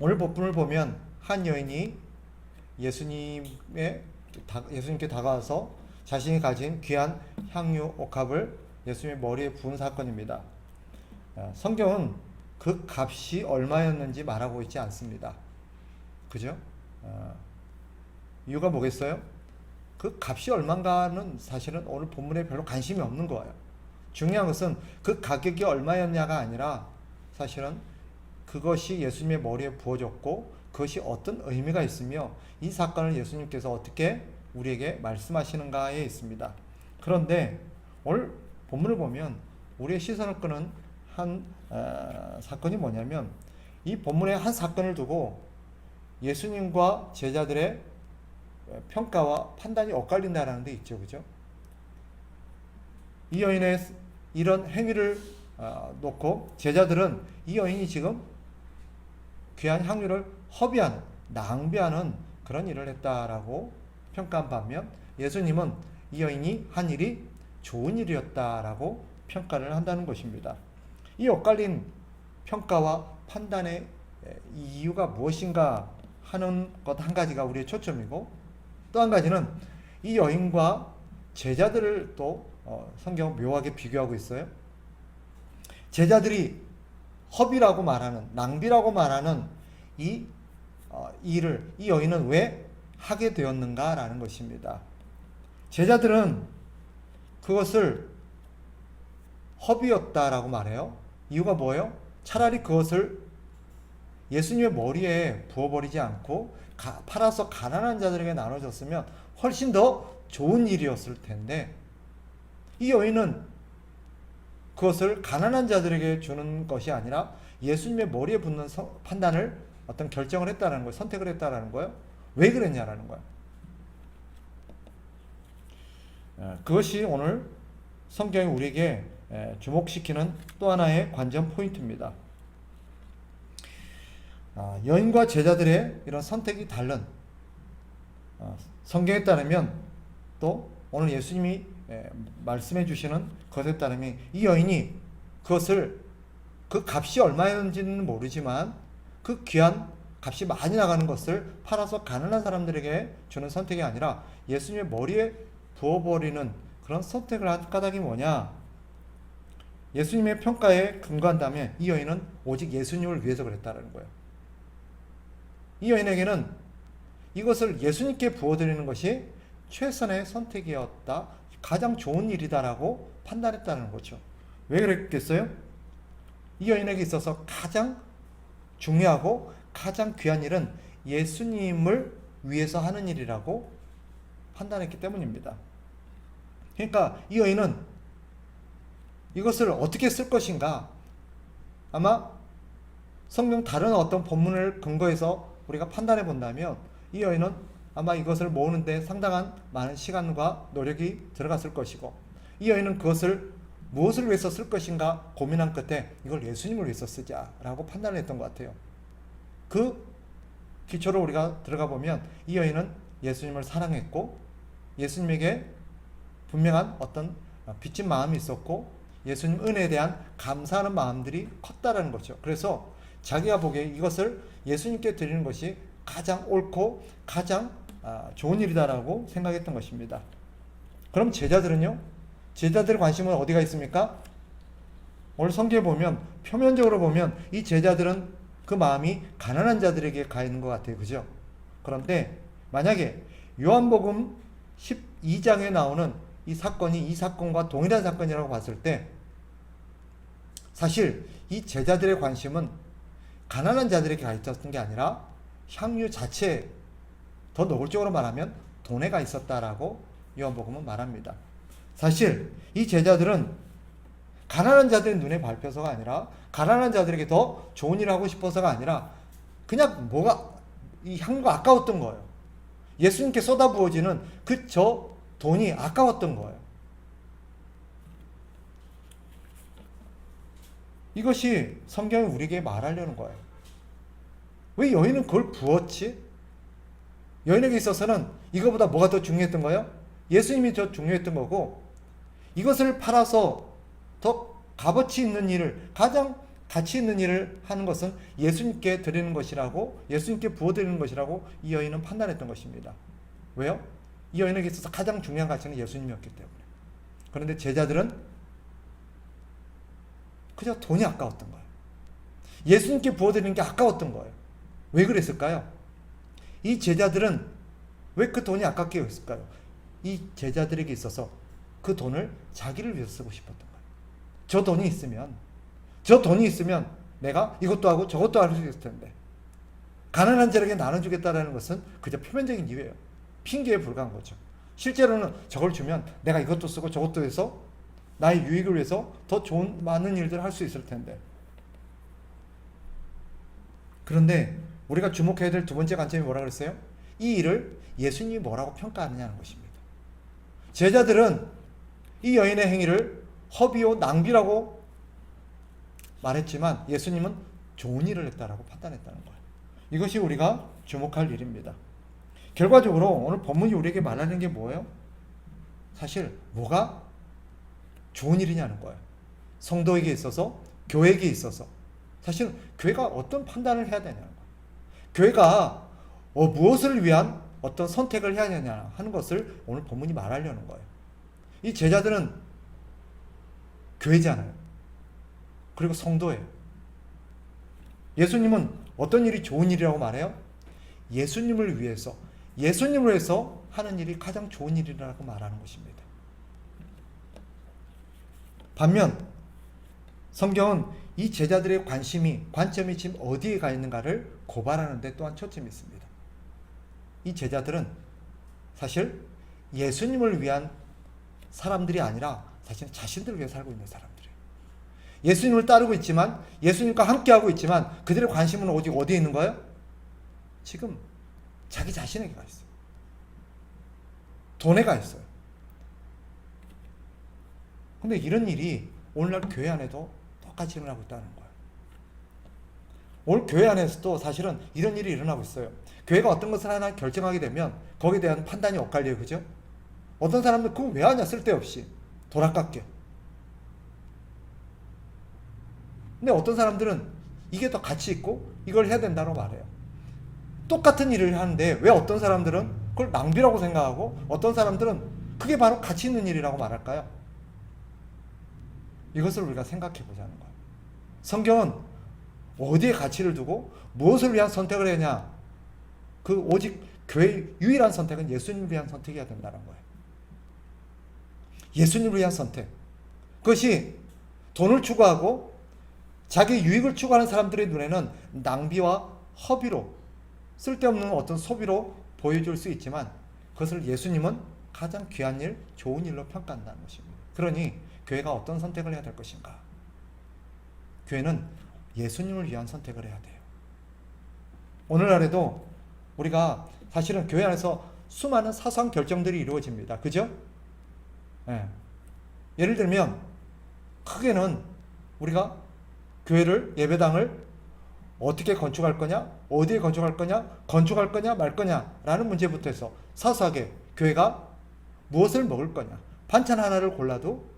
오늘 본문을 보면 한 여인이 예수님께 다가와서 자신이 가진 귀한 향유 옥합을 예수님의 머리에 부은 사건입니다. 성경은 그 값이 얼마였는지 말하고 있지 않습니다. 그죠? 이유가 뭐겠어요? 그 값이 얼마인가는 사실은 오늘 본문에 별로 관심이 없는 거예요. 중요한 것은 그 가격이 얼마였냐가 아니라 사실은 그것이 예수님의 머리에 부어졌고 그것이 어떤 의미가 있으며 이 사건을 예수님께서 어떻게 우리에게 말씀하시는가에 있습니다. 그런데 오늘 본문을 보면 우리의 시선을 끄는 한 사건이 뭐냐면 이 본문의 한 사건을 두고 예수님과 제자들의 평가와 판단이 엇갈린다라는 데 있죠. 그죠? 이 여인의 이런 행위를 놓고 제자들은 이 여인이 지금 귀한 향유를 허비하는, 낭비하는 그런 일을 했다라고 평가한 반면 예수님은 이 여인이 한 일이 좋은 일이었다라고 평가를 한다는 것입니다. 이 엇갈린 평가와 판단의 이유가 무엇인가 하는 것 한 가지가 우리의 초점이고, 또 한 가지는 이 여인과 제자들을 또 성경은 묘하게 비교하고 있어요. 제자들이 허비라고 말하는, 낭비라고 말하는 이 일을 이 여인은 왜 하게 되었는가라는 것입니다. 제자들은 그것을 허비였다라고 말해요. 이유가 뭐예요? 차라리 그것을 예수님의 머리에 부어버리지 않고 팔아서 가난한 자들에게 나눠줬으면 훨씬 더 좋은 일이었을 텐데, 이 여인은 그것을 가난한 자들에게 주는 것이 아니라 예수님의 머리에 붓는 판단을 어떤 결정을 했다는 거예요. 선택을 했다는 거예요. 왜 그랬냐라는 거예요. 그것이 오늘 성경이 우리에게 주목시키는 또 하나의 관전 포인트입니다. 여인과 제자들의 이런 선택이 다른, 성경에 따르면 또 오늘 예수님이 말씀해 주시는 것에 따르면 이 여인이 그것을 그 값이 얼마였는지는 모르지만 그 귀한 값이 많이 나가는 것을 팔아서 가난한 사람들에게 주는 선택이 아니라 예수님의 머리에 부어버리는 그런 선택을 한 까닭이 뭐냐? 예수님의 평가에 근거한다면 이 여인은 오직 예수님을 위해서 그랬다는 거예요. 이 여인에게는 이것을 예수님께 부어드리는 것이 최선의 선택이었다, 가장 좋은 일이다라고 판단했다는 거죠. 왜 그랬겠어요? 이 여인에게 있어서 가장 중요하고 가장 귀한 일은 예수님을 위해서 하는 일이라고 판단했기 때문입니다. 그러니까 이 여인은 이것을 어떻게 쓸 것인가, 아마 성경 다른 어떤 본문을 근거해서 우리가 판단해 본다면 이 여인은 아마 이것을 모으는데 상당한 많은 시간과 노력이 들어갔을 것이고, 이 여인은 그것을 무엇을 위해서 쓸 것인가 고민한 끝에 이걸 예수님을 위해서 쓰자라고 판단을 했던 것 같아요. 그 기초로 우리가 들어가 보면 이 여인은 예수님을 사랑했고 예수님에게 분명한 어떤 빚진 마음이 있었고 예수님 은혜에 대한 감사하는 마음들이 컸다라는 거죠. 그래서 자기가 보기에 이것을 예수님께 드리는 것이 가장 옳고 가장 좋은 일이다라고 생각했던 것입니다. 그럼 제자들은요? 제자들의 관심은 어디가 있습니까? 오늘 성경에 보면 표면적으로 보면 이 제자들은 그 마음이 가난한 자들에게 가 있는 것 같아요. 그죠? 그런데 만약에 요한복음 12장에 나오는 이 사건이 이 사건과 동일한 사건이라고 봤을 때 사실 이 제자들의 관심은 가난한 자들에게 가 있었던 게 아니라 향유 자체에, 더 노골적으로 말하면 돈에 가 있었다라고 요한복음은 말합니다. 사실 이 제자들은 가난한 자들의 눈에 밟혀서가 아니라 가난한 자들에게 더 좋은 일을 하고 싶어서가 아니라 그냥 이 향유가 아까웠던 거예요. 예수님께 쏟아부어지는 저 돈이 아까웠던 거예요. 이것이 성경이 우리에게 말하려는 거예요. 왜 여인은 그걸 부었지? 여인에게 있어서는 이거보다 뭐가 더 중요했던 거예요? 예수님이 더 중요했던 거고, 이것을 팔아서 더 값어치 있는 일을, 가장 가치 있는 일을 하는 것은 예수님께 드리는 것이라고, 예수님께 부어드리는 것이라고 이 여인은 판단했던 것입니다. 왜요? 이 여인에게 있어서 가장 중요한 가치는 예수님이었기 때문에. 그런데 제자들은 그저 돈이 아까웠던 거예요. 예수님께 부어드리는 게 아까웠던 거예요. 왜 그랬을까요? 이 제자들은 왜 그 돈이 아깝게 여겼을까요? 이 제자들에게 있어서 그 돈을 자기를 위해서 쓰고 싶었던 거예요. 저 돈이 있으면 내가 이것도 하고 저것도 할 수 있을 텐데, 가난한 자에게 나눠주겠다라는 것은 그저 표면적인 이유예요. 핑계에 불과한 거죠. 실제로는 저걸 주면 내가 이것도 쓰고 저것도 해서 나의 유익을 위해서 더 좋은 많은 일들을 할 수 있을 텐데. 그런데 우리가 주목해야 될 두 번째 관점이 뭐라 그랬어요? 이 일을 예수님이 뭐라고 평가하느냐는 것입니다. 제자들은 이 여인의 행위를 허비요 낭비라고 말했지만 예수님은 좋은 일을 했다라고 판단했다는 거예요. 이것이 우리가 주목할 일입니다. 결과적으로 오늘 본문이 우리에게 말하는 게 뭐예요? 사실 뭐가 좋은 일이냐는 거예요. 성도에게 있어서, 교회에게 있어서 사실 교회가 어떤 판단을 해야 되냐는 거예요. 교회가 무엇을 위한 어떤 선택을 해야 되냐 하는 것을 오늘 본문이 말하려는 거예요. 이 제자들은 교회잖아요. 그리고 성도예요. 예수님은 어떤 일이 좋은 일이라고 말해요? 예수님을 위해서 하는 일이 가장 좋은 일이라고 말하는 것입니다. 반면 성경은 이 제자들의 관점이 지금 어디에 가 있는가를 고발하는 데 또한 초점이 있습니다. 이 제자들은 사실 예수님을 위한 사람들이 아니라 사실 자신들을 위해 살고 있는 사람들이에요. 예수님을 따르고 있지만, 예수님과 함께하고 있지만 그들의 관심은 오직 어디에 있는 거예요? 지금 자기 자신에게 가 있어요. 돈에 가 있어요. 근데 이런 일이 오늘날 교회 안에도 똑같이 일어나고 있다는 거예요. 오늘 교회 안에서도 사실은 이런 일이 일어나고 있어요. 교회가 어떤 것을 하나 결정하게 되면 거기에 대한 판단이 엇갈려요. 그죠? 어떤 사람들 그거 왜 하냐, 쓸데없이 돈 아깝게. 근데 어떤 사람들은 이게 더 가치 있고 이걸 해야 된다고 말해요. 똑같은 일을 하는데 왜 어떤 사람들은 그걸 낭비라고 생각하고 어떤 사람들은 그게 바로 가치 있는 일이라고 말할까요? 이것을 우리가 생각해 보자는 거예요. 성경은 어디에 가치를 두고 무엇을 위한 선택을 하냐, 그 오직 교회의 유일한 선택은 예수님을 위한 선택이어야 된다는 거예요. 예수님을 위한 선택. 그것이 돈을 추구하고 자기 유익을 추구하는 사람들의 눈에는 낭비와 허비로, 쓸데없는 어떤 소비로 보여줄 수 있지만 그것을 예수님은 가장 귀한 일, 좋은 일로 평가한다는 것입니다. 그러니 교회가 어떤 선택을 해야 될 것인가? 교회는 예수님을 위한 선택을 해야 돼요. 오늘날에도 우리가 사실은 교회 안에서 수많은 사소한 결정들이 이루어집니다. 그죠? 예. 예를 들면 크게는 우리가 교회를, 예배당을 어떻게 건축할 거냐, 어디에 건축할 거냐, 건축할 거냐 말 거냐 라는 문제부터 해서 사소하게 교회가 무엇을 먹을 거냐, 반찬 하나를 골라도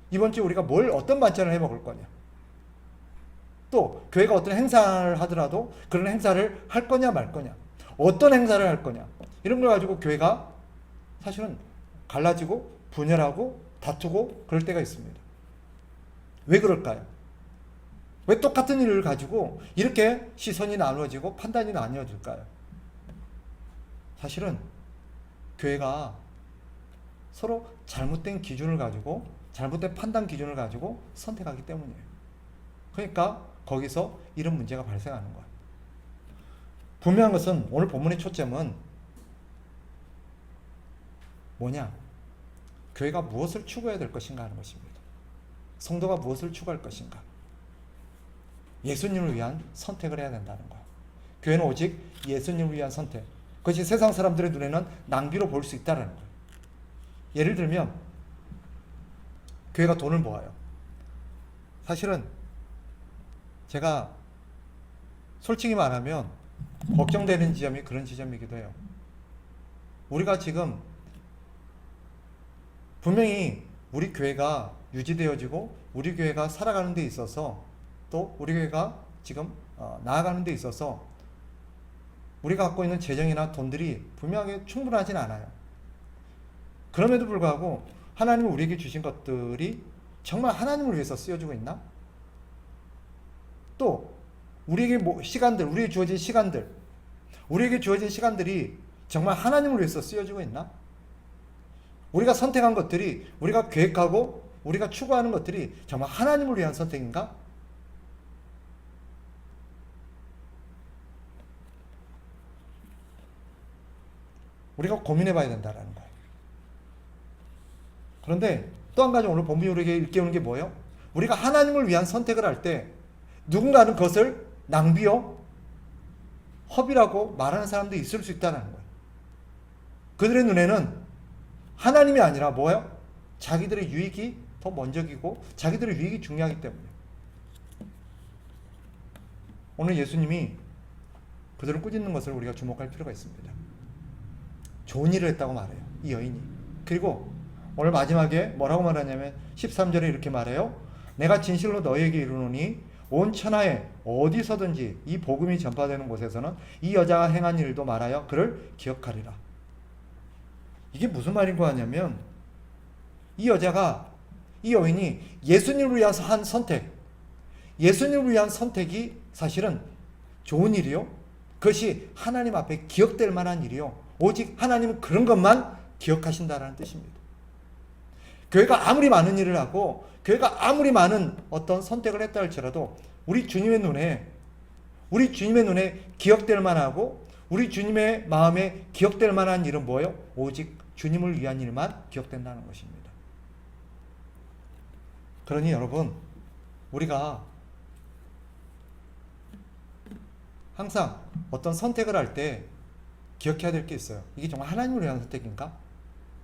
이번 주에 우리가 어떤 반찬을 해 먹을 거냐, 또 교회가 어떤 행사를 하더라도 그런 행사를 할 거냐 말 거냐, 어떤 행사를 할 거냐, 이런 걸 가지고 교회가 사실은 갈라지고 분열하고 다투고 그럴 때가 있습니다. 왜 그럴까요? 왜 똑같은 일을 가지고 이렇게 시선이 나누어지고 판단이 나뉘어질까요? 사실은 교회가 서로 잘못된 기준을 가지고, 잘못된 판단 기준을 가지고 선택하기 때문이에요. 그러니까 거기서 이런 문제가 발생하는 거예요. 분명한 것은 오늘 본문의 초점은 뭐냐? 교회가 무엇을 추구해야 될 것인가 하는 것입니다. 성도가 무엇을 추구할 것인가? 예수님을 위한 선택을 해야 된다는 거예요. 교회는 오직 예수님을 위한 선택, 그것이 세상 사람들의 눈에는 낭비로 볼 수 있다는 거예요. 예를 들면 교회가 돈을 모아요. 사실은 제가 솔직히 말하면 걱정되는 지점이 그런 지점이기도 해요. 우리가 지금 분명히 우리 교회가 유지되어지고 우리 교회가 살아가는 데 있어서 또 우리 교회가 지금 나아가는 데 있어서 우리가 갖고 있는 재정이나 돈들이 분명하게 충분하진 않아요. 그럼에도 불구하고 하나님이 우리에게 주신 것들이 정말 하나님을 위해서 쓰여지고 있나? 또 우리에게 시간들, 우리에게 주어진 시간들, 우리에게 주어진 시간들이 정말 하나님을 위해서 쓰여지고 있나? 우리가 선택한 것들이, 우리가 계획하고 우리가 추구하는 것들이 정말 하나님을 위한 선택인가? 우리가 고민해 봐야 된다는 거예요. 그런데 또 한 가지 오늘 본문이 우리에게 일깨우는 게 뭐예요? 우리가 하나님을 위한 선택을 할 때 누군가는 그것을 낭비요, 허비라고 말하는 사람들이 있을 수 있다는 거예요. 그들의 눈에는 하나님이 아니라 뭐예요? 자기들의 유익이 더 먼저이고 자기들의 유익이 중요하기 때문에. 오늘 예수님이 그들을 꾸짖는 것을 우리가 주목할 필요가 있습니다. 좋은 일을 했다고 말해요, 이 여인이. 그리고 오늘 마지막에 뭐라고 말하냐면 13절에 이렇게 말해요. 내가 진실로 너희에게 이르노니 온 천하에 어디서든지 이 복음이 전파되는 곳에서는 이 여자가 행한 일도 말하여 그를 기억하리라. 이게 무슨 말인 거 하냐면 이 여인이 예수님을 위해서 한 선택, 예수님을 위한 선택이 사실은 좋은 일이요, 그것이 하나님 앞에 기억될 만한 일이요, 오직 하나님은 그런 것만 기억하신다라는 뜻입니다. 교회가 아무리 많은 일을 하고 교회가 아무리 많은 어떤 선택을 했다 할지라도 우리 주님의 눈에 기억될 만하고 우리 주님의 마음에 기억될 만한 일은 뭐예요? 오직 주님을 위한 일만 기억된다는 것입니다. 그러니 여러분, 우리가 항상 어떤 선택을 할 때 기억해야 될 게 있어요. 이게 정말 하나님을 위한 선택인가?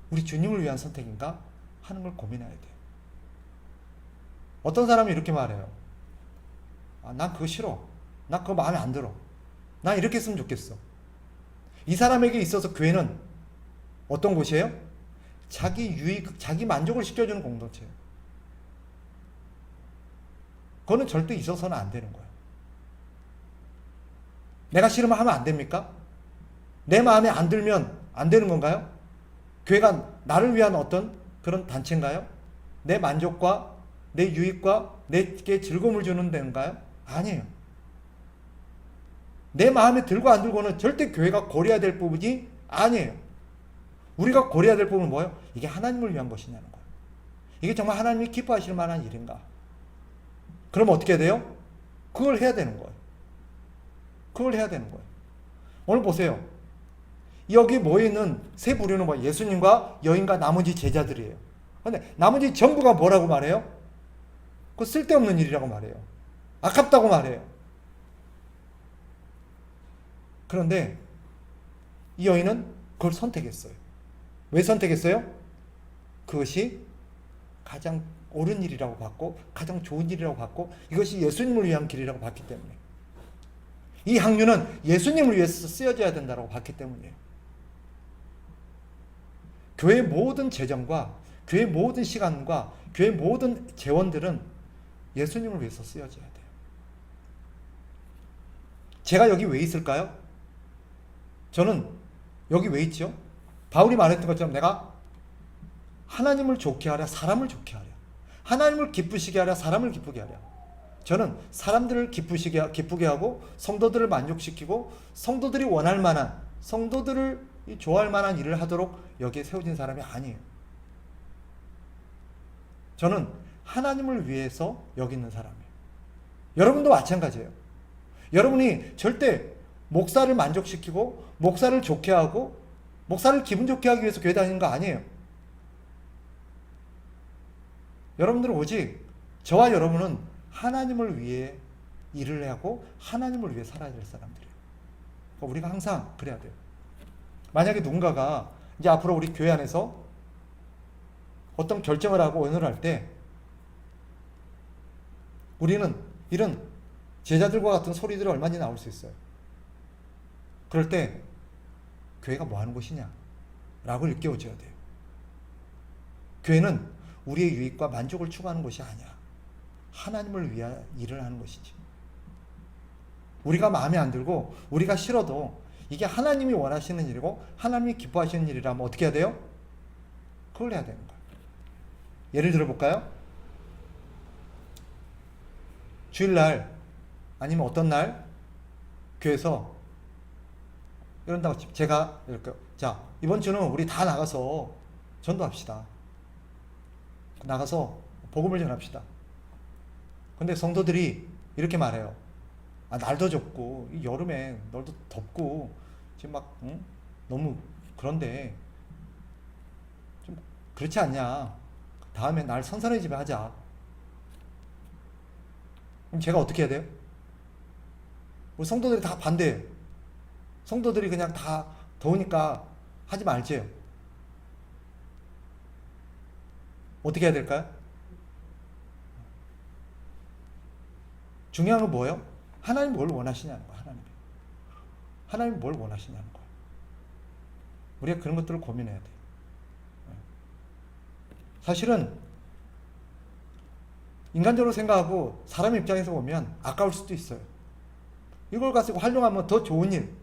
우리 주님을 위한 선택인가? 하는 걸 고민해야 돼요. 어떤 사람이 이렇게 말해요. 난 그거 싫어. 난 그거 마음에 안 들어. 난 이렇게 했으면 좋겠어. 이 사람에게 있어서 교회는 어떤 곳이에요? 자기 유익, 자기 만족을 시켜주는 공동체예요. 그거는 절대 있어서는 안 되는 거예요. 내가 싫으면 하면 안 됩니까? 내 마음에 안 들면 안 되는 건가요? 교회가 나를 위한 어떤 그런 단체인가요? 내 만족과 내 유익과 내게 즐거움을 주는 데인가요? 아니에요. 내 마음에 들고 안 들고는 절대 교회가 고려해야 될 부분이 아니에요. 우리가 고려해야 될 부분은 뭐예요? 이게 하나님을 위한 것이냐는 거예요. 이게 정말 하나님이 기뻐하실 만한 일인가? 그럼 어떻게 돼요? 그걸 해야 되는 거예요. 그걸 해야 되는 거예요. 오늘 보세요. 여기 모여있는 세 부류는 뭐 예수님과 여인과 나머지 제자들이에요. 그런데 나머지 전부가 뭐라고 말해요? 그거 쓸데없는 일이라고 말해요. 아깝다고 말해요. 그런데 이 여인은 그걸 선택했어요. 왜 선택했어요? 그것이 가장 옳은 일이라고 봤고 가장 좋은 일이라고 봤고 이것이 예수님을 위한 길이라고 봤기 때문에, 이 향유는 예수님을 위해서 쓰여져야 된다고 봤기 때문이에요. 교회 모든 재정과 교회 모든 시간과 교회 모든 재원들은 예수님을 위해서 쓰여져야 돼요. 제가 여기 왜 있을까요? 저는 여기 왜 있죠? 바울이 말했던 것처럼 내가 하나님을 좋게 하랴 사람을 좋게 하랴, 하나님을 기쁘시게 하랴 사람을 기쁘게 하랴. 저는 사람들을 기쁘게 하고 성도들을 만족시키고 성도들이 원할 만한, 성도들을 좋아할 만한 일을 하도록 여기에 세워진 사람이 아니에요. 저는 하나님을 위해서 여기 있는 사람이에요. 여러분도 마찬가지예요. 여러분이 절대 목사를 만족시키고 목사를 좋게 하고 목사를 기분 좋게 하기 위해서 교회 다니는 거 아니에요. 여러분들은 오직 저와 여러분은 하나님을 위해 일을 하고 하나님을 위해 살아야 될 사람들이에요. 그러니까 우리가 항상 그래야 돼요. 만약에 누군가가 이제 앞으로 우리 교회 안에서 어떤 결정을 하고 언어를 할 때 우리는 이런 제자들과 같은 소리들이 얼마나 나올 수 있어요. 그럴 때 교회가 뭐 하는 곳이냐 라고 일깨워줘야 돼요. 교회는 우리의 유익과 만족을 추구하는 곳이 아니야. 하나님을 위한 일을 하는 것이지. 우리가 마음에 안 들고 우리가 싫어도 이게 하나님이 원하시는 일이고 하나님이 기뻐하시는 일이라면 어떻게 해야 돼요? 그걸 해야 되는 거예요. 예를 들어 볼까요? 주일날 아니면 어떤 날 교회에서 이런다고 제가 이렇게 자 이번 주는 우리 다 나가서 전도합시다. 나가서 복음을 전합시다. 근데 성도들이 이렇게 말해요. 아, 날도 좁고 이 여름에 날도 덥고 지금 막 너무 그런데 좀 그렇지 않냐. 다음에 날 선선해지면 하자. 그럼 제가 어떻게 해야 돼요? 우리 성도들이 다 반대해요. 성도들이 그냥 다 더우니까 하지 말지요. 어떻게 해야 될까요? 중요한 건 뭐예요? 하나님 뭘 원하시냐는 거예요. 하나님 뭘 원하시냐는 거예요. 우리가 그런 것들을 고민해야 돼요. 사실은 인간적으로 생각하고 사람 입장에서 보면 아까울 수도 있어요. 이걸 가지고 활용하면 더 좋은 일,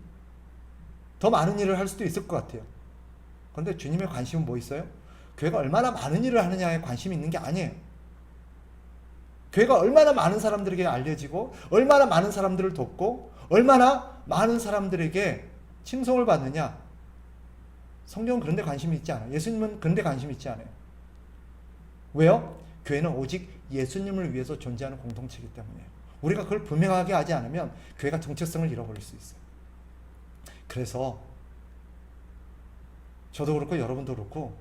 더 많은 일을 할 수도 있을 것 같아요. 그런데 주님의 관심은 뭐 있어요? 교회가 얼마나 많은 일을 하느냐에 관심이 있는 게 아니에요. 교회가 얼마나 많은 사람들에게 알려지고 얼마나 많은 사람들을 돕고 얼마나 많은 사람들에게 칭송을 받느냐. 성경은 그런 데 관심이 있지 않아요. 예수님은 그런 데 관심이 있지 않아요. 왜요? 교회는 오직 예수님을 위해서 존재하는 공동체이기 때문이에요. 우리가 그걸 분명하게 하지 않으면 교회가 정체성을 잃어버릴 수 있어요. 그래서 저도 그렇고 여러분도 그렇고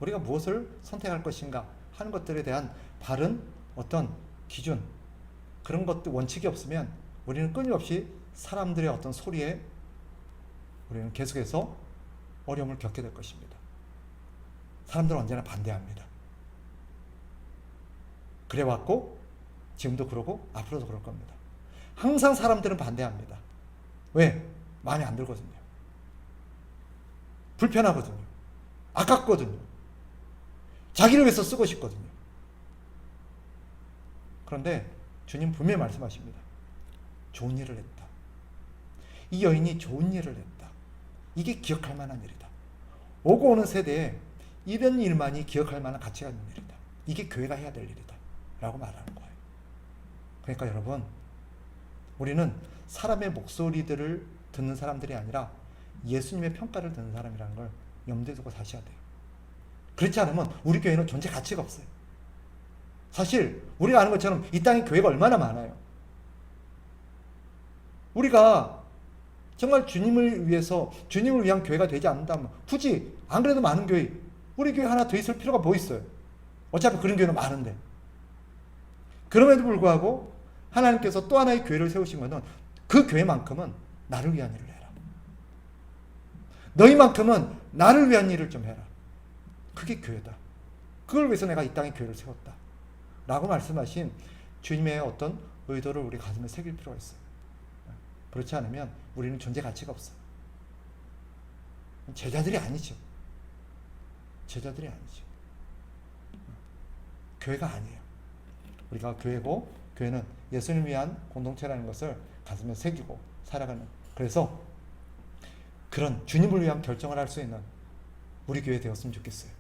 우리가 무엇을 선택할 것인가 하는 것들에 대한 바른 어떤 기준, 그런 것들 원칙이 없으면 우리는 끊임없이 사람들의 어떤 소리에 우리는 계속해서 어려움을 겪게 될 것입니다. 사람들은 언제나 반대합니다. 그래왔고 지금도 그러고 앞으로도 그럴 겁니다. 항상 사람들은 반대합니다. 왜? 마음에 안 들거든요. 불편하거든요. 아깝거든요. 자기를 위해서 쓰고 싶거든요. 그런데 주님 분명히 말씀하십니다. 좋은 일을 했다. 이 여인이 좋은 일을 했다. 이게 기억할 만한 일이다. 오고 오는 세대에 이런 일만이 기억할 만한 가치가 있는 일이다. 이게 교회가 해야 될 일이다. 라고 말하는 거예요. 그러니까 여러분, 우리는 사람의 목소리들을 듣는 사람들이 아니라 예수님의 평가를 듣는 사람이라는 걸 염두에 두고 사셔야 돼요. 그렇지 않으면 우리 교회는 존재 가치가 없어요. 사실 우리가 아는 것처럼 이 땅에 교회가 얼마나 많아요. 우리가 정말 주님을 위해서 주님을 위한 교회가 되지 않는다면 굳이 안 그래도 많은 교회, 우리 교회 하나 더 있을 필요가 뭐 있어요. 어차피 그런 교회는 많은데. 그럼에도 불구하고 하나님께서 또 하나의 교회를 세우신 것은 그 교회만큼은 나를 위한 일을 해라. 너희만큼은 나를 위한 일을 좀 해라. 그게 교회다. 그걸 위해서 내가 이 땅에 교회를 세웠다. 라고 말씀하신 주님의 어떤 의도를 우리 가슴에 새길 필요가 있어요. 그렇지 않으면 우리는 존재 가치가 없어요. 제자들이 아니죠. 제자들이 아니죠. 교회가 아니에요. 우리가 교회고 교회는 예수님을 위한 공동체라는 것을 가슴에 새기고 살아가는, 그래서 그런 주님을 위한 결정을 할 수 있는 우리 교회 되었으면 좋겠어요.